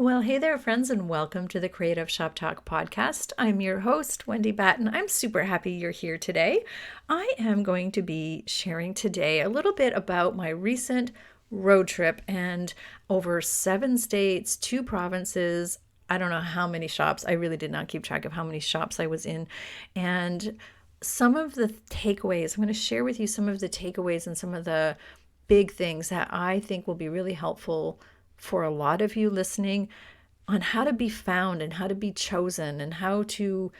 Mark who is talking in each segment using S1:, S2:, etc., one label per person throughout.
S1: Well, hey there, friends, and welcome to the Creative Shop Talk podcast. I'm your host, Wendy Batten. I'm super happy you're here today. I am going to be sharing today a little bit about my recent road trip and over 7 states, 2 provinces. I don't know how many shops. I really did not keep track of how many shops I was in. And some of the takeaways, I'm going to share with you some of the takeaways and some of the big things that I think will be really helpful for a lot of you listening on how to be found and how to be chosen and how to,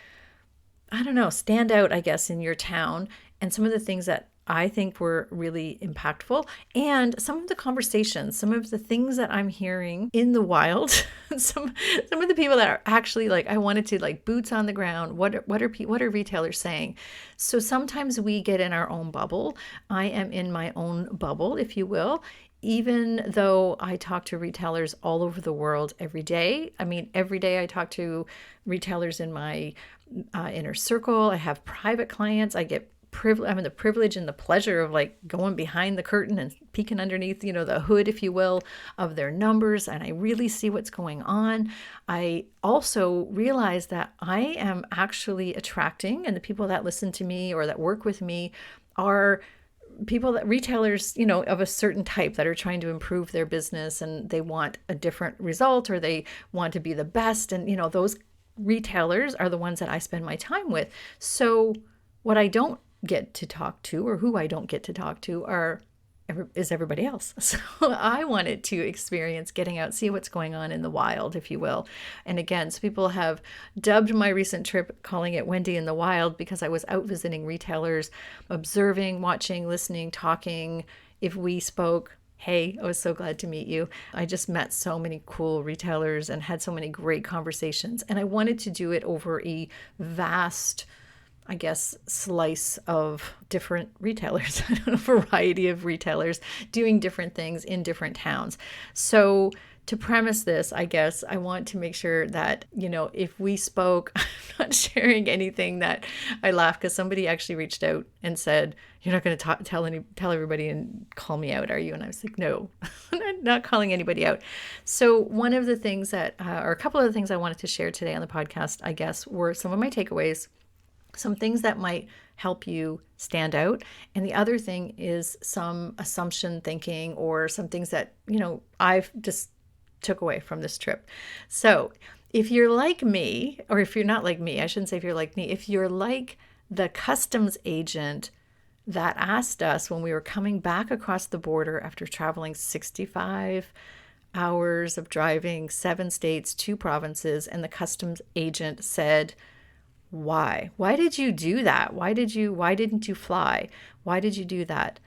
S1: I don't know, stand out, I guess, in your town, and some of the things that I think were really impactful, and some of the conversations, some of the things that I'm hearing in the wild, some of the people that are actually like, I wanted to like boots on the ground. What are retailers saying? So sometimes we get in our own bubble. I am in my own bubble, if you will. Even though I talk to retailers all over the world every day. I mean, every day I talk to retailers in my inner circle. I have private clients. I'm in the privilege and the pleasure of like going behind the curtain and peeking underneath, the hood, if you will, of their numbers. And I really see what's going on. I also realize that I am actually attracting, and the people that listen to me or that work with me are people that retailers, of a certain type that are trying to improve their business and they want a different result or they want to be the best. And, those retailers are the ones that I spend my time with. So what I don't get to talk to, or who I don't get to talk to, is everybody else. So I wanted to experience getting out, see what's going on in the wild, if you will. And again, so people have dubbed my recent trip, calling it Wendy in the Wild, because I was out visiting retailers, observing, watching, listening, talking. If we spoke, hey, I was so glad to meet you. I just met so many cool retailers and had so many great conversations. And I wanted to do it over a vast, I guess, slice of different retailers, a variety of retailers doing different things in different towns. So to premise this, I guess I want to make sure that, if we spoke, I'm not sharing anything that I laugh, because somebody actually reached out and said, "You're not going to tell everybody and call me out, are you?" And I was like, "No, I'm not calling anybody out." So one of the things or a couple of the things I wanted to share today on the podcast, I guess, were some of my takeaways, some things that might help you stand out. And the other thing is some assumption thinking or some things that, I've just took away from this trip. So if you're like me, or if you're not like me, I shouldn't say if you're like me, if you're like the customs agent that asked us when we were coming back across the border after traveling 65 hours of driving 7 states, 2 provinces, and the customs agent said, "Why? Why did you do that? Why didn't you fly? Why did you do that?"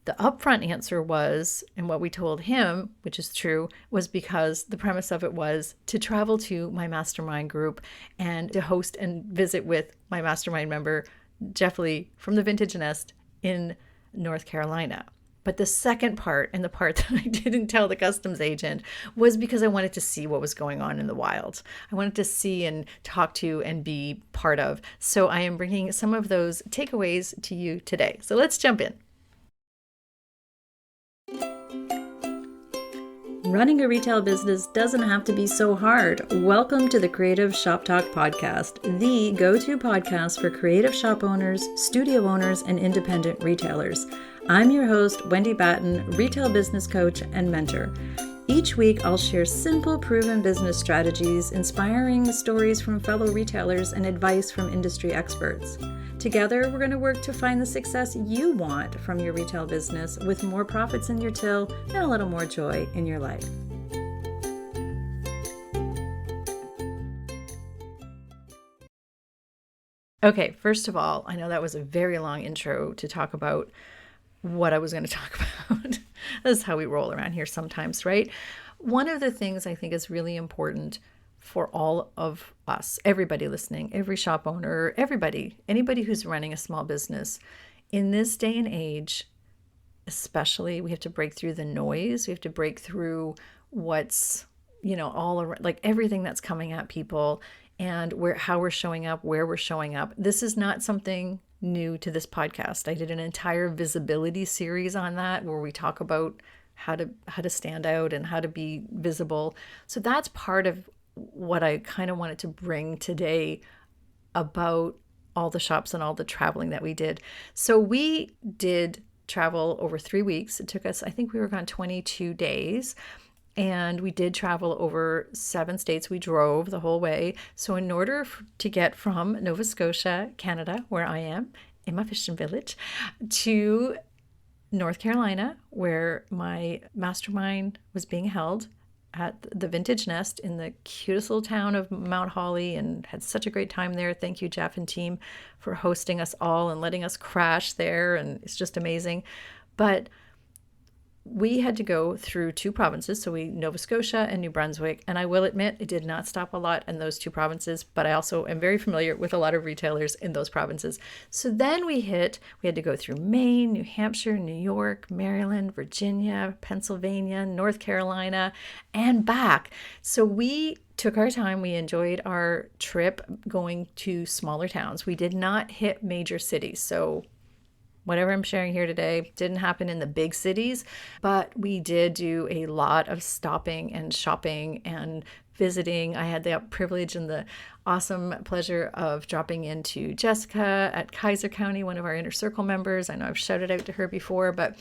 S1: The upfront answer was, and what we told him, which is true, was because the premise of it was to travel to my mastermind group and to host and visit with my mastermind member, Jeff Lee from the Vintage Nest in North Carolina. But the second part, and the part that I didn't tell the customs agent, was because I wanted to see what was going on in the wild. I wanted to see and talk to and be part of. So I am bringing some of those takeaways to you today. So let's jump in. Running a retail business doesn't have to be so hard. Welcome to the Creative Shop Talk podcast, the go-to podcast for creative shop owners, studio owners, and independent retailers. I'm your host, Wendy Batten, retail business coach and mentor. Each week, I'll share simple, proven business strategies, inspiring stories from fellow retailers, and advice from industry experts. Together, we're going to work to find the success you want from your retail business, with more profits in your till and a little more joy in your life. Okay, first of all, I know that was a very long intro to talk about what I was going to talk about. This is how we roll around here sometimes, right? One of the things I think is really important for all of us, everybody listening, every shop owner, anybody who's running a small business, in this day and age, especially, we have to break through the noise. We have to break through what's, all around, like everything that's coming at people, and how we're showing up, where we're showing up. This is not something new to this podcast. I did an entire visibility series on that, where we talk about how to stand out and how to be visible. So that's part of what I kind of wanted to bring today about all the shops and all the traveling that we did. So we did travel over 3 weeks. It took us, I think we were gone 22 days. And we did travel over 7 states. We drove the whole way. So in order to get from Nova Scotia, Canada, where I am, in my fishing village, to North Carolina, where my mastermind was being held at the Vintage Nest in the cutest little town of Mount Holly, and had such a great time there. Thank you, Jeff and team, for hosting us all and letting us crash there. And it's just amazing. But we had to go through 2 provinces, so Nova Scotia and New Brunswick, and I will admit it did not stop a lot in those 2 provinces, but I also am very familiar with a lot of retailers in those provinces. So then we had to go through Maine, New Hampshire, New York, Maryland, Virginia, Pennsylvania, North Carolina, and back. So we took our time. We enjoyed our trip going to smaller towns. We did not hit major cities, so whatever I'm sharing here today didn't happen in the big cities, but we did do a lot of stopping and shopping and visiting. I had the privilege and the awesome pleasure of dropping into Jessica at Kaiser County, one of our Inner Circle members. I know I've shouted out to her before, but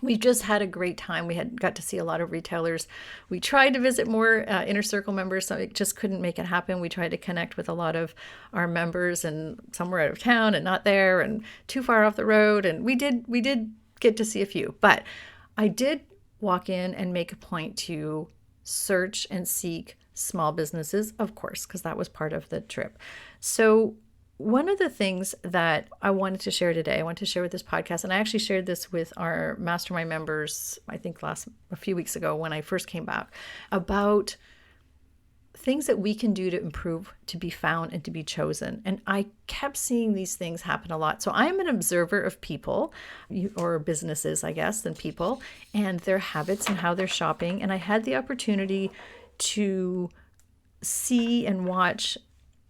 S1: we just had a great time. We had got to see a lot of retailers. We tried to visit more Inner Circle members, so it just couldn't make it happen. We tried to connect with a lot of our members, and some were out of town and not there and too far off the road. And we did get to see a few, but I did walk in and make a point to search and seek small businesses, of course, because that was part of the trip. So one of the things that I wanted to share today, I want to share with this podcast, and I actually shared this with our mastermind members, I think a few weeks ago when I first came back, about things that we can do to improve, to be found, and to be chosen. And I kept seeing these things happen a lot. So I'm an observer of people, or businesses, I guess, than people, and their habits and how they're shopping. And I had the opportunity to see and watch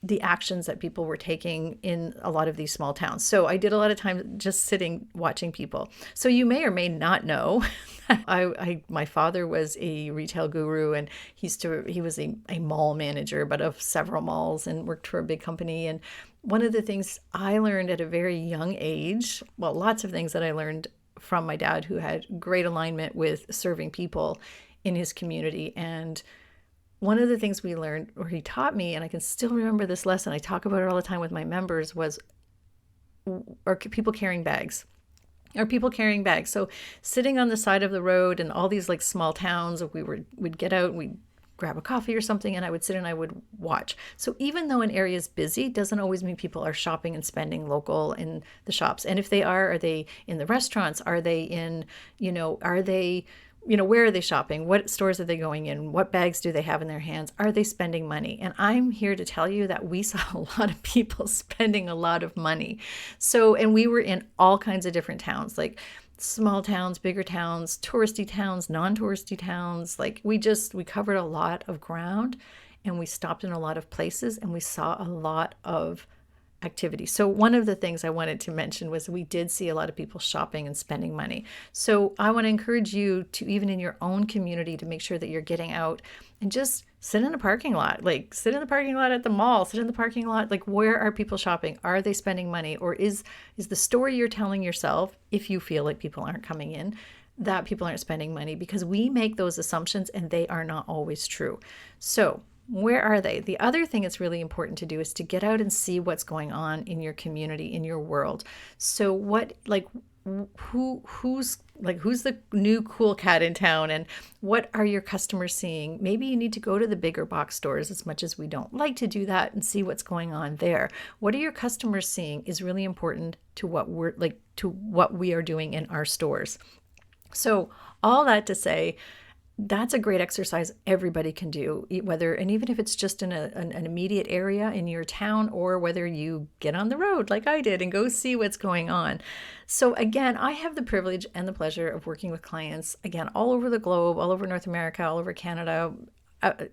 S1: the actions that people were taking in a lot of these small towns. So I did a lot of time just sitting watching people. So you may or may not know, my father was a retail guru, and he was a mall manager, but of several malls, and worked for a big company. And one of the things I learned at a very young age, well, lots of things that I learned from my dad, who had great alignment with serving people in his community. And one of the things we learned, or he taught me, and I can still remember this lesson, I talk about it all the time with my members, are people carrying bags? Are people carrying bags? So sitting on the side of the road in all these like small towns, we'd get out and we'd grab a coffee or something, and I would sit and I would watch. So even though an area is busy, doesn't always mean people are shopping and spending local in the shops. And if they are they in the restaurants? Are they in, where are they shopping? What stores are they going in? What bags do they have in their hands? Are they spending money? And I'm here to tell you that we saw a lot of people spending a lot of money. So, and we were in all kinds of different towns, like small towns, bigger towns, touristy towns, non-touristy towns. Like we covered a lot of ground, and we stopped in a lot of places, and we saw a lot of activity. So one of the things I wanted to mention was we did see a lot of people shopping and spending money. So I want to encourage you to, even in your own community, to make sure that you're getting out and just sit in a parking lot, like sit in the parking lot at the mall, sit in the parking lot. Like, where are people shopping? Are they spending money? Or is the story you're telling yourself, if you feel like people aren't coming in, that people aren't spending money? Because we make those assumptions and they are not always true. So where are they? The other thing that's really important to do is to get out and see what's going on in your community, in your world. So who's the new cool cat in town, and what are your customers seeing? Maybe you need to go to the bigger box stores, as much as we don't like to do that, and see what's going on there. What are your customers seeing is really important to what we are doing in our stores. So all that to say, that's a great exercise everybody can do, even if it's just in an immediate area in your town, or whether you get on the road like I did and go see what's going on. So again, I have the privilege and the pleasure of working with clients, again, all over the globe, all over North America, all over Canada,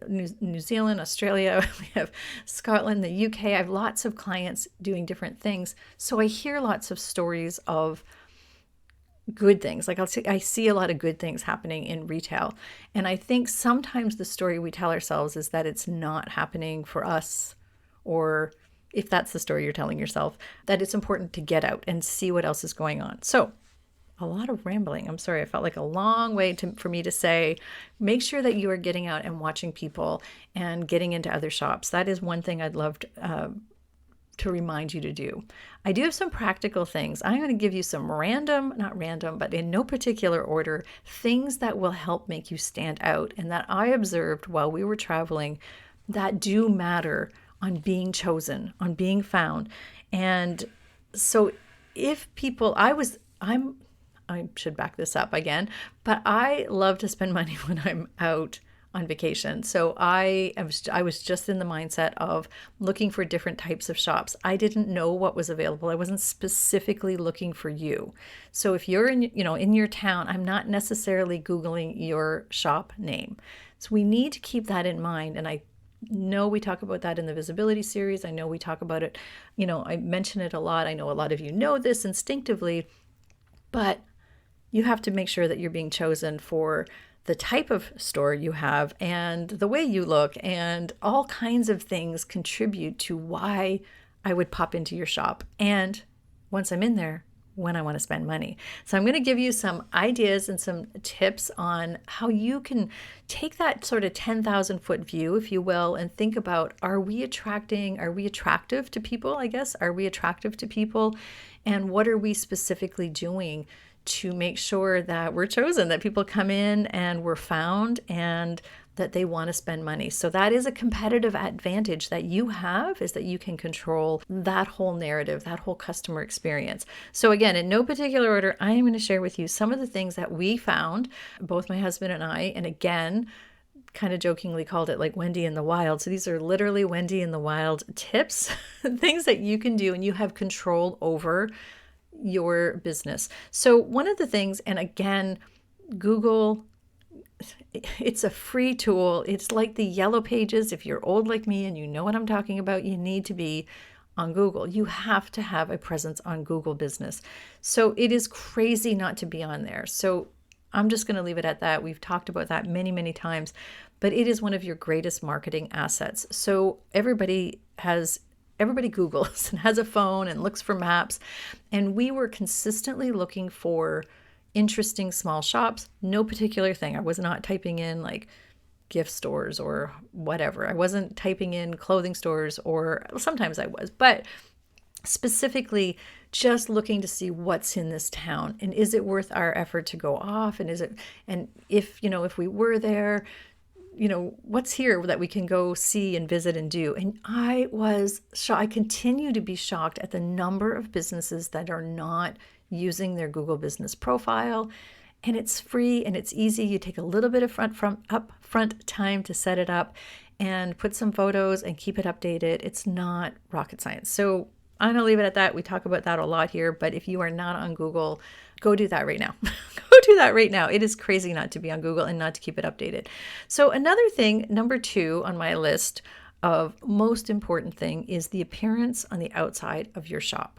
S1: New Zealand, Australia, we have Scotland, the UK. I have lots of clients doing different things. So I hear lots of stories of good things. Like I see a lot of good things happening in retail. And I think sometimes the story we tell ourselves is that it's not happening for us, or if that's the story you're telling yourself, that it's important to get out and see what else is going on. So a lot of rambling. I'm sorry. I felt like a long way for me to say, make sure that you are getting out and watching people and getting into other shops. That is one thing I'd love to remind you to do. I do have some practical things. I'm going to give you some not random, but in no particular order, things that will help make you stand out and that I observed while we were traveling that do matter on being chosen, on being found. And so if people, I should back this up again, but I love to spend money when I'm out on vacation. So I was just in the mindset of looking for different types of shops. I didn't know what was available. I wasn't specifically looking for you. So if you're in your town, I'm not necessarily Googling your shop name. So we need to keep that in mind. And I know we talk about that in the visibility series. I know we talk about it, I mention it a lot. I know a lot of you know this instinctively, but you have to make sure that you're being chosen for the type of store you have and the way you look, and all kinds of things contribute to why I would pop into your shop. And once I'm in there, when I want to spend money. So I'm going to give you some ideas and some tips on how you can take that sort of 10,000 foot view, if you will, and think about, are we attractive to people, I guess? Are we attractive to people? And what are we specifically doing to make sure that we're chosen, that people come in and we're found and that they want to spend money? So that is a competitive advantage that you have, is that you can control that whole narrative, that whole customer experience. So again, in no particular order, I am going to share with you some of the things that we found, both my husband and I, and again, kind of jokingly called it like Wendy in the wild. So these are literally Wendy in the wild tips, things that you can do and you have control over your business. So one of the things, and again, Google, it's a free tool. It's like the yellow pages. If you're old like me and you know what I'm talking about, you need to be on Google. You have to have a presence on Google Business. So it is crazy not to be on there. So I'm just going to leave it at that. We've talked about that many, many times, but it is one of your greatest marketing assets. So everybody Googles and has a phone and looks for maps. And we were consistently looking for interesting small shops. No particular thing. I was not typing in like gift stores or whatever. I wasn't typing in clothing stores, or sometimes I was, but specifically just looking to see what's in this town and is it worth our effort to go off, and if we were there, what's here that we can go see and visit and do. And I was shocked. I continue to be shocked at the number of businesses that are not using their Google Business profile. And it's free and it's easy. You take a little bit of upfront time to set it up and put some photos and keep it updated. It's not rocket science. So I'm going to leave it at that. We talk about that a lot here, but if you are not on Google, go do that right now. Go do that right now. It is crazy not to be on Google and not to keep it updated. So another thing, number 2 on my list of most important thing, is the appearance on the outside of your shop.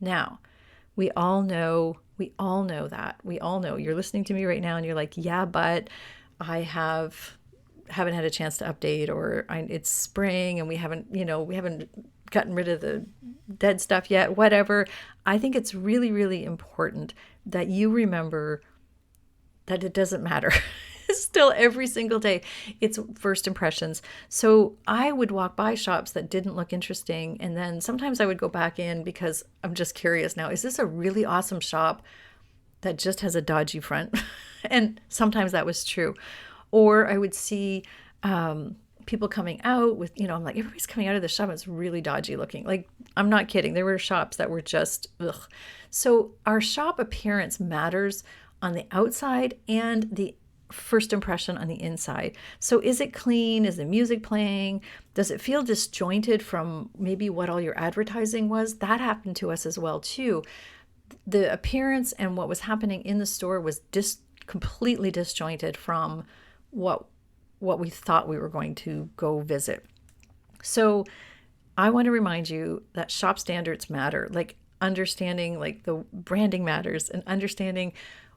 S1: Now, we all know that. We all know. You're listening to me right now and you're like, yeah, but I haven't had a chance to update, or it's spring and we haven't gotten rid of the dead stuff yet, whatever. I think it's really, really important that you remember that it doesn't matter. Still, every single day, it's first impressions. So I would walk by shops that didn't look interesting, and then sometimes I would go back in because I'm just curious now, is this a really awesome shop that just has a dodgy front? And sometimes that was true. Or I would see people coming out with, I'm like, everybody's coming out of the shop, it's really dodgy looking. Like, I'm not kidding. There were shops that were just, ugh. So our shop appearance matters on the outside and the first impression on the inside. So is it clean? Is the music playing? Does it feel disjointed from maybe what all your advertising was? That happened to us as well too. The appearance and what was happening in the store was completely disjointed from what we thought we were going to go visit. So I want to remind you that shop standards matter. Like, understanding like the branding matters and understanding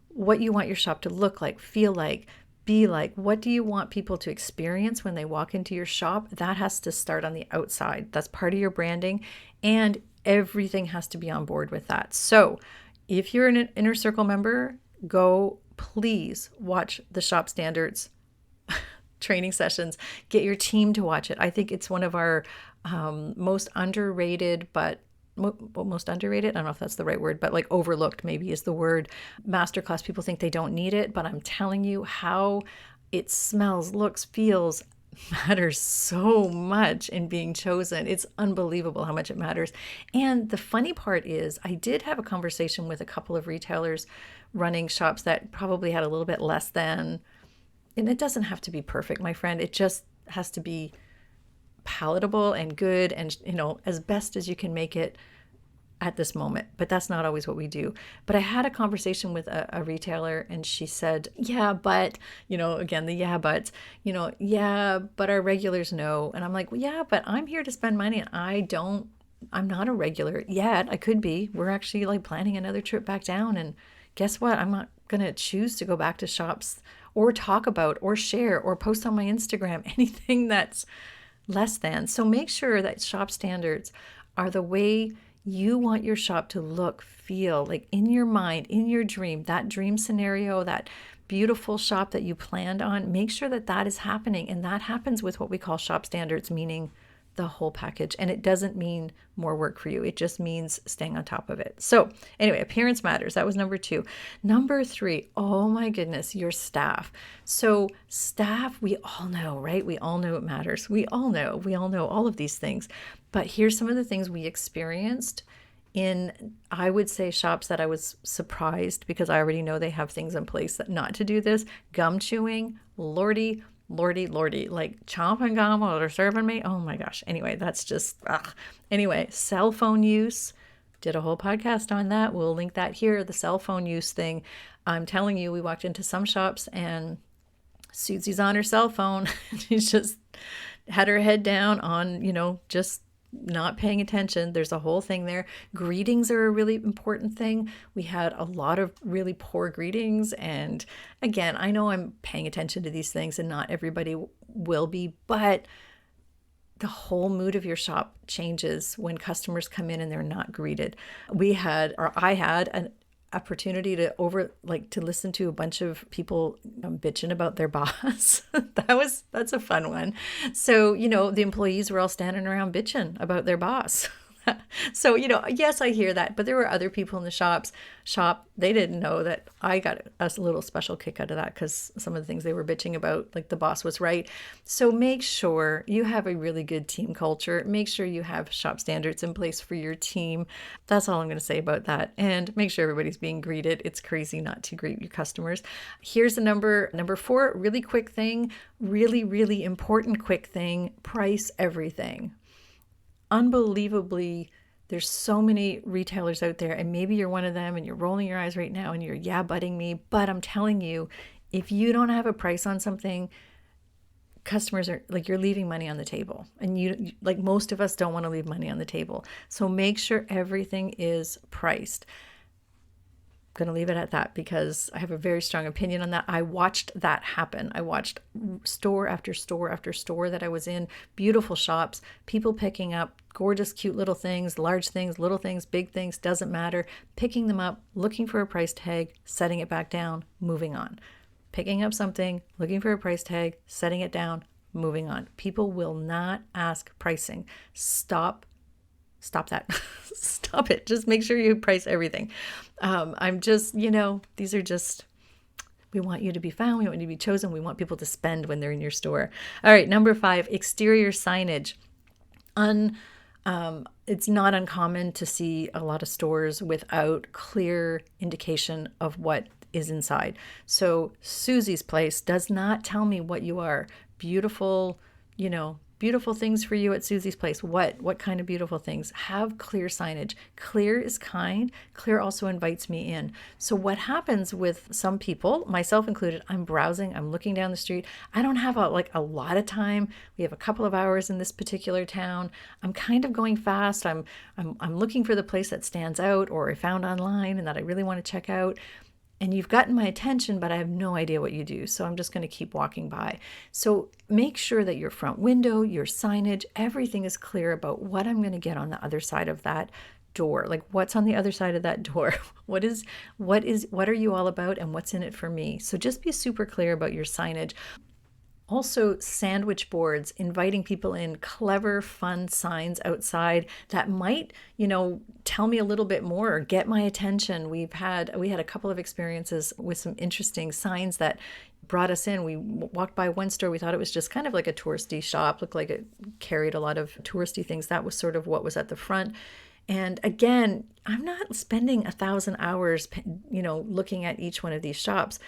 S1: what you want your shop to look like, feel like, be like. What do you want people to experience when they walk into your shop? That has to start on the outside. That's part of your branding, and everything has to be on board with that. So if you're an inner circle member, go please watch the shop standards training sessions. Get your team to watch it. I think it's one of our most underrated, but most underrated, I don't know if that's the right word, but like overlooked maybe is the word. Masterclass, people think they don't need it, but I'm telling you how it smells, looks, feels, matters so much in being chosen. It's unbelievable how much it matters. And the funny part is I did have a conversation with a couple of retailers running shops that probably had a little bit less than, and it doesn't have to be perfect, my friend. It just has to be palatable and good and, as best as you can make it at this moment. But that's not always what we do. But I had a conversation with a retailer, and she said, yeah, but, again, the yeah, but, yeah, but our regulars know. And I'm like, well, yeah, but I'm here to spend money, and I'm not a regular yet. I could be. We're actually like planning another trip back down. And guess what? I'm not going to choose to go back to shops or talk about or share or post on my Instagram anything that's less than. So make sure that shop standards are the way you want your shop to look, feel, like in your mind, in your dream, that dream scenario, that beautiful shop that you planned on. Make sure that that is happening. And that happens with what we call shop standards, meaning the whole package. And it doesn't mean more work for you. It just means staying on top of it. So anyway, appearance matters. That was number 2. Number 3, oh my goodness, your staff. So staff, we all know, right? We all know it matters. We all know all of these things. But here's some of the things we experienced in, I would say, shops that I was surprised because I already know they have things in place that not to do this. Gum chewing, lordy, like chomping gum while they're serving me. Oh my gosh. Anyway, that's just, ugh. Anyway, cell phone use. Did a whole podcast on that. We'll link that here. The cell phone use thing. I'm telling you, we walked into some shops and Susie's on her cell phone. She's just had her head down on, just not paying attention. There's a whole thing there. Greetings are a really important thing. We had a lot of really poor greetings. And again, I know I'm paying attention to these things and not everybody will be, but the whole mood of your shop changes when customers come in and they're not greeted. I had an opportunity to listen to a bunch of people bitching about their boss. That's a fun one. So, the employees were all standing around bitching about their boss. So, yes, I hear that, but there were other people in the shop. They didn't know that. I got a little special kick out of that because some of the things they were bitching about, like the boss was right. So make sure you have a really good team culture. Make sure you have shop standards in place for your team. That's all I'm going to say about that. And make sure everybody's being greeted. It's crazy not to greet your customers. Here's the number 4, really quick thing, really, really important quick thing: price everything. Unbelievably, there's so many retailers out there, and maybe you're one of them and you're rolling your eyes right now and you're butting me, but I'm telling you, if you don't have a price on something, customers are like, you're leaving money on the table, and you, like most of us, don't want to leave money on the table. So make sure everything is priced. Going to leave it at that because I have a very strong opinion on that. I watched that happen. I watched store after store after store that I was in, beautiful shops, people picking up gorgeous, cute little things, large things, little things, big things, doesn't matter, picking them up, looking for a price tag, setting it back down, moving on. Picking up something, looking for a price tag, setting it down, moving on. People will not ask pricing. Stop that. Stop it. Just make sure you price everything. I'm just, these are just, we want you to be found. We want you to be chosen. We want people to spend when they're in your store. All right. Number 5, exterior signage. It's not uncommon to see a lot of stores without clear indication of what is inside. So Susie's place does not tell me what you are. Beautiful, beautiful things for you at Susie's place. What kind of beautiful things? Have clear signage. Clear is kind. Clear also invites me in. So what happens with some people, myself included, I'm browsing, I'm looking down the street. I don't have a lot of time. We have a couple of hours in this particular town. I'm kind of going fast. I'm looking for the place that stands out or I found online and that I really want to check out. And you've gotten my attention, but I have no idea what you do. So I'm just going to keep walking by. So make sure that your front window, your signage, everything is clear about what I'm going to get on the other side of that door. Like what's on the other side of that door? What are you all about and what's in it for me? So just be super clear about your signage. Also, sandwich boards, inviting people in, clever, fun signs outside that might, tell me a little bit more or get my attention. We had a couple of experiences with some interesting signs that brought us in. We walked by one store. We thought it was just kind of like a touristy shop, looked like it carried a lot of touristy things. That was sort of what was at the front. And again, I'm not spending 1,000 hours, looking at each one of these shops.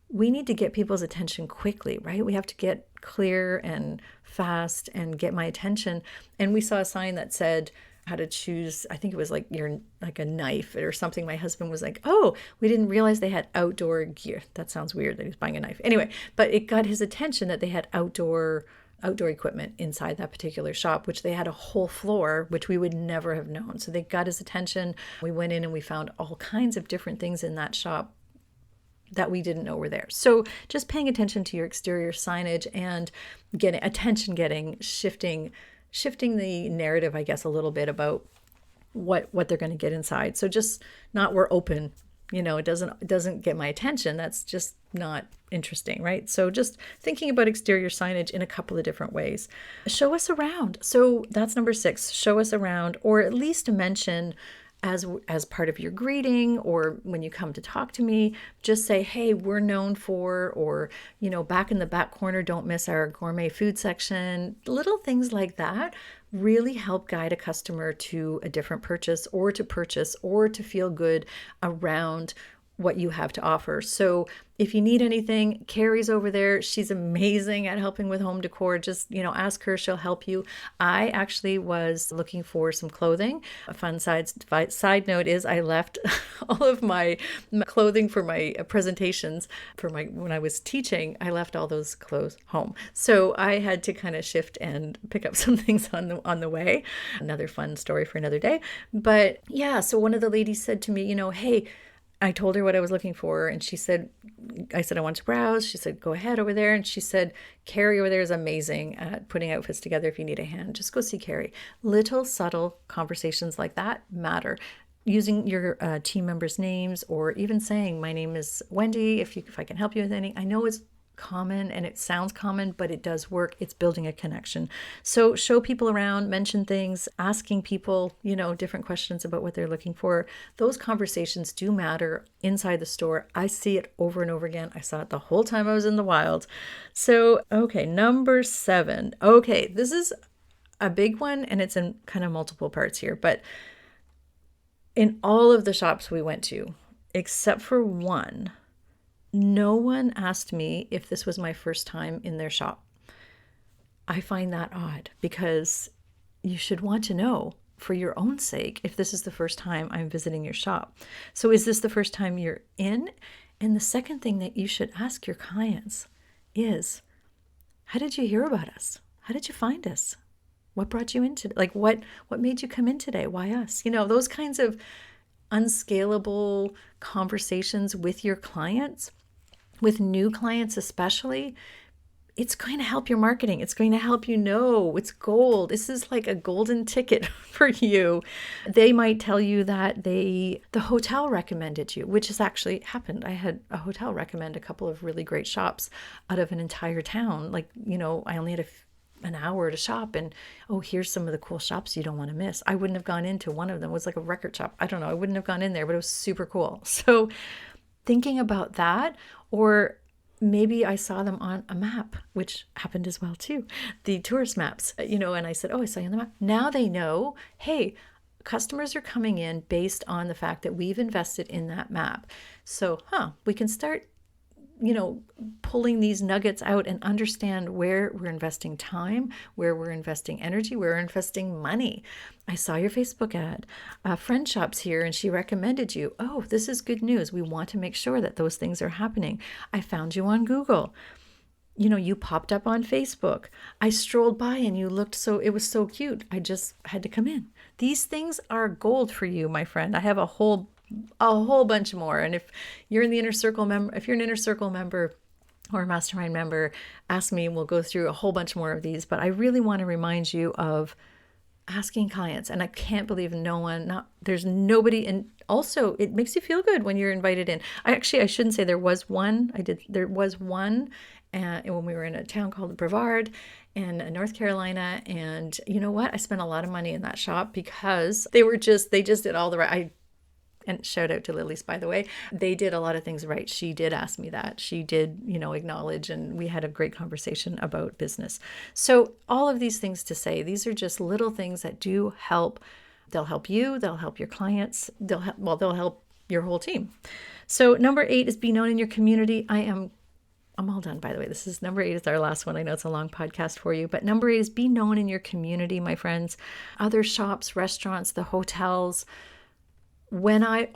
S1: We need to get people's attention quickly, right? We have to get clear and fast and get my attention. And we saw a sign that said how to choose, I think it was like a knife or something. My husband was like, oh, we didn't realize they had outdoor gear. That sounds weird that he was buying a knife. Anyway, but it got his attention that they had outdoor equipment inside that particular shop, which they had a whole floor, which we would never have known. So they got his attention. We went in and we found all kinds of different things in that shop that we didn't know were there. So just paying attention to your exterior signage and shifting the narrative, I guess, a little bit about what they're going to get inside. So just not we're open, it doesn't get my attention. That's just not interesting, right? So just thinking about exterior signage in a couple of different ways. Show us around. So that's number 6, show us around, or at least mention as part of your greeting, or when you come to talk to me, just say, hey, we're known for, or, back in the back corner, don't miss our gourmet food section. Little things like that really help guide a customer to a different purchase or to feel good around what you have to offer. So if you need anything, Carrie's over there. She's amazing at helping with home decor. Just, ask her, she'll help you. I actually was looking for some clothing. A fun side note is I left all of my clothing for my presentations when I was teaching. I left all those clothes home. So I had to kind of shift and pick up some things on the way. Another fun story for another day. But yeah, so one of the ladies said to me, hey, I told her what I was looking for, and I said I want to browse. She said, go ahead over there. And she said, Carrie over there is amazing at putting outfits together. If you need a hand, just go see Carrie. Little subtle conversations like that matter. Using your team members' names, or even saying, my name is Wendy, if I can help you with anything. I know it's common and it sounds common, but it does work. It's building a connection. So show people around, mention things, asking people, different questions about what they're looking for. Those conversations do matter inside the store. I see it over and over again. I saw it the whole time I was in the wild. So, okay, number 7. Okay, this is a big one and it's in kind of multiple parts here, but in all of the shops we went to, except for one, no one asked me if this was my first time in their shop. I find that odd because you should want to know for your own sake if this is the first time I'm visiting your shop. So is this the first time you're in? And the second thing that you should ask your clients is, how did you hear about us? How did you find us? What brought you in today? Like what made you come in today? Why us? Those kinds of unscalable conversations with your clients, with new clients especially, it's going to help your marketing. It's going to help it's gold. This is like a golden ticket for you. They might tell you that the hotel recommended you, which has actually happened. I had a hotel recommend a couple of really great shops out of an entire town. I only had an hour to shop, and here's some of the cool shops you don't want to miss. I wouldn't have gone into one of them. It was like a record shop. I don't know. I wouldn't have gone in there, but it was super cool. So thinking about that, or maybe I saw them on a map, which happened as well too. The tourist maps, and I said, I saw you on the map. Now they know, hey, customers are coming in based on the fact that we've invested in that map. So, we can start, pulling these nuggets out and understand where we're investing time, where we're investing energy, where we're investing money. I saw your Facebook ad. A friend shops here and she recommended you. Oh, this is good news. We want to make sure that those things are happening. I found you on Google. You popped up on Facebook. I strolled by and you looked it was so cute. I just had to come in. These things are gold for you, my friend. I have a whole bunch more. And if you're in the inner circle member, if you're an inner circle member or a mastermind member, ask me and we'll go through a whole bunch more of these. But I really want to remind you of asking clients. And I can't believe there's nobody. And also it makes you feel good when you're invited in. I shouldn't say there was one. There was one when we were in a town called Brevard in North Carolina. And you know what? I spent a lot of money in that shop because they just did all the right. And shout out to Lily's, by the way. They did a lot of things right. She did ask me that. She did, acknowledge, and we had a great conversation about business. So all of these things to say, these are just little things that do help. They'll help you. They'll help your clients. They'll help your whole team. So number 8 is be known in your community. I'm all done, by the way. This is number 8 is our last one. I know it's a long podcast for you, but number 8 is be known in your community, my friends. Other shops, restaurants, the hotels. I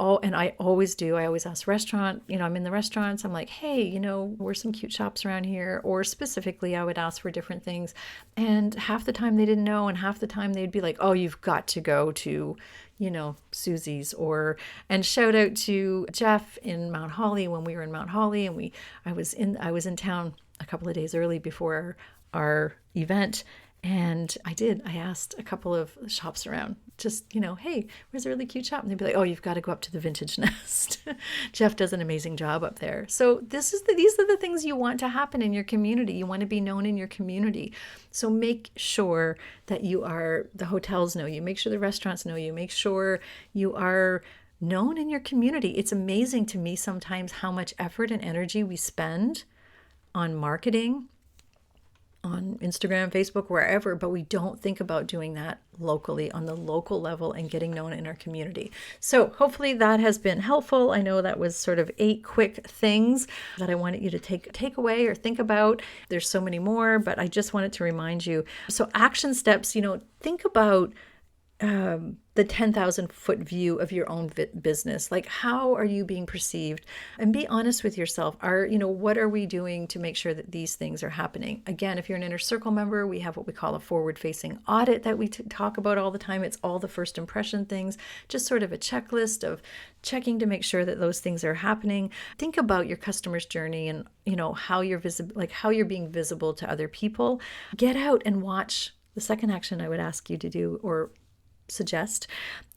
S1: always ask restaurant, I'm in the restaurants, I'm like, hey, where's some cute shops around here? Or specifically, I would ask for different things. And half the time they didn't know. And half the time they'd be like, oh, you've got to go to, Susie's and shout out to Jeff in Mount Holly when we were in Mount Holly. And I was in town a couple of days early before our event. And I asked a couple of shops around, just, hey, where's a really cute shop? And they'd be like, oh, you've got to go up to the Vintage Nest. Jeff does an amazing job up there. So these are the things you want to happen in your community. You want to be known in your community. So make sure that the hotels know you, make sure the restaurants know you, make sure you are known in your community. It's amazing to me sometimes how much effort and energy we spend on marketing, on Instagram, Facebook, wherever, but we don't think about doing that locally on the local level and getting known in our community. So hopefully that has been helpful. I know that was sort of 8 quick things that I wanted you to take away or think about. There's so many more, but I just wanted to remind you. So action steps, think about the 10,000 foot view of your own business. Like, how are you being perceived? And be honest with yourself. What are we doing to make sure that these things are happening? Again, if you're an inner circle member, we have what we call a forward-facing audit that we talk about all the time. It's all the first impression things, just sort of a checklist of checking to make sure that those things are happening. Think about your customer's journey and, how you're how you're being visible to other people. Get out and watch. The second action I would ask you to do or suggest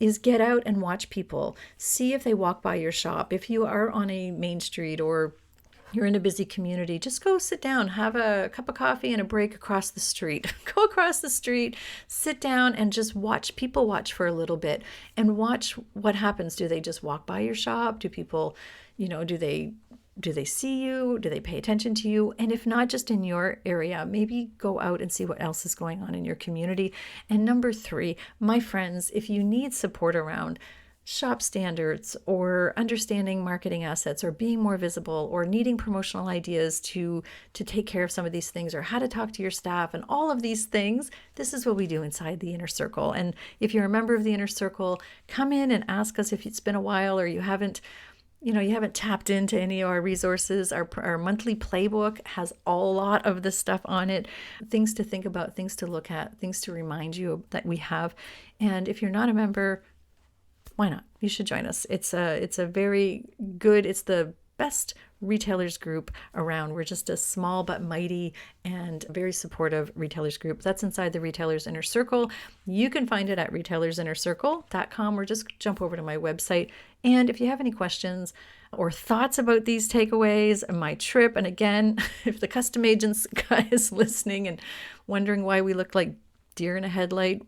S1: is get out and watch people. See if they walk by your shop. If you are on a main street or you're in a busy community, just go sit down, have a cup of coffee and a break across the street. Go across the street, sit down and just watch people watch for a little bit and watch what happens. Do they just walk by your shop? Do people, do they see you? Do they pay attention to you? And if not just in your area, maybe go out and see what else is going on in your community. And number 3, my friends, if you need support around shop standards or understanding marketing assets or being more visible or needing promotional ideas to take care of some of these things or how to talk to your staff and all of these things, this is what we do inside the Inner Circle. And if you're a member of the Inner Circle, come in and ask us if it's been a while or you haven't tapped into any of our resources. Our monthly playbook has a lot of this stuff on it, things to think about, things to look at, things to remind you that we have. And if you're not a member, why not? You should join us. It's a very good, it's the best retailers group around. We're just a small but mighty and very supportive retailers group. That's inside the Retailers Inner Circle. You can find it at retailersinnercircle.com or just jump over to my website. And if you have any questions or thoughts about these takeaways and my trip, and again, if the custom agents guy is listening and wondering why we look like deer in a headlight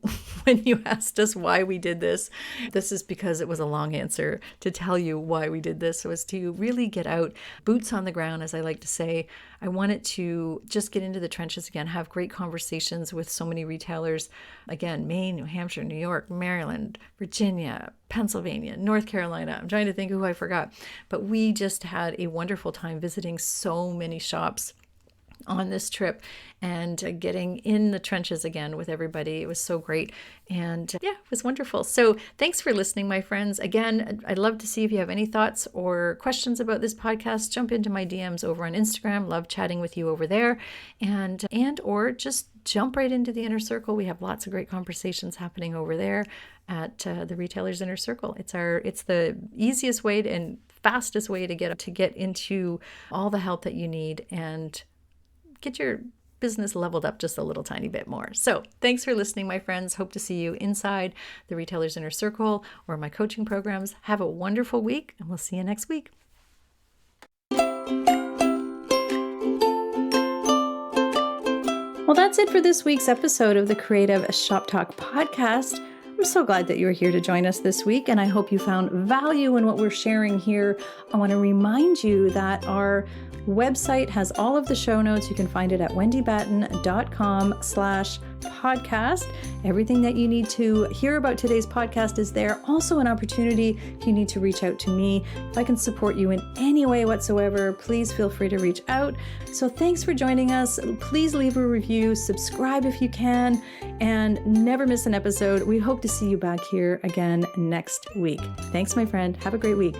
S1: when you asked us why we did this. This is because it was a long answer to tell you why we did this. It was to really get out, boots on the ground, as I like to say. I wanted to just get into the trenches again, have great conversations with so many retailers. Again, Maine, New Hampshire, New York, Maryland, Virginia, Pennsylvania, North Carolina. I'm trying to think who I forgot. But we just had a wonderful time visiting so many shops on this trip and getting in the trenches again with everybody. It was so great. And yeah, it was wonderful. So thanks for listening, my friends. Again, I'd love to see if you have any thoughts or questions about this podcast. Jump into my DMs over on Instagram. Love chatting with you over there. And or just jump right into the inner circle. We have lots of great conversations happening over there at the Retailers Inner Circle. It's the easiest way and fastest way to get into all the help that you need and get your business leveled up just a little tiny bit more. So thanks for listening, my friends. Hope to see you inside the Retailers Inner Circle or my coaching programs. Have a wonderful week, and we'll see you next week. Well, that's it for this week's episode of the Creative Shop Talk podcast. I'm so glad that you're here to join us this week, and I hope you found value in what we're sharing here. I want to remind you that our website has all of the show notes. You can find it at wendybatten.com/podcast. Everything that you need to hear about today's podcast is there. Also an opportunity if you need to reach out to me. If I can support you in any way whatsoever, please feel free to reach out. So thanks for joining us. Please leave a review, subscribe if you can, and never miss an episode. We hope to see you back here again next week. Thanks, my friend. Have a great week.